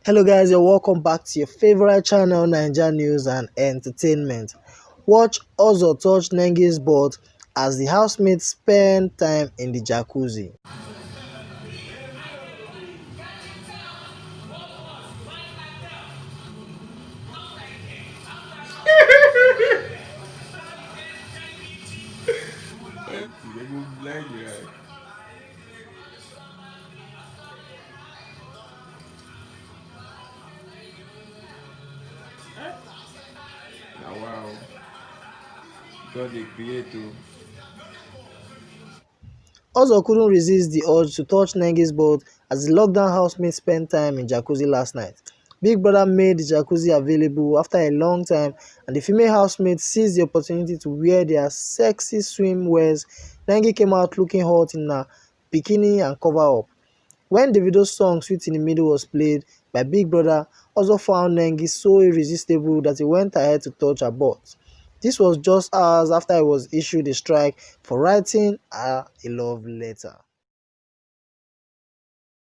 Hello guys, you're welcome back to your favorite channel, Naija News and Entertainment. Watch Ozo touch Nengi's butt as the housemates spend time in the jacuzzi. They go blind your eye. Now wow, God they create to. Ozo couldn't resist the urge to touch Nengi's butt as the lockdown housemates spent time in jacuzzi last night. Big Brother made the jacuzzi available after a long time and the female housemates seized the opportunity to wear their sexy swimwears. Nengi came out looking hot in a bikini and cover up. When Davido's song "Sweet in the Middle" was played by Big Brother, also found Nengi so irresistible that he went ahead to touch her butt. This was just hours after he was issued a strike for writing her a love letter.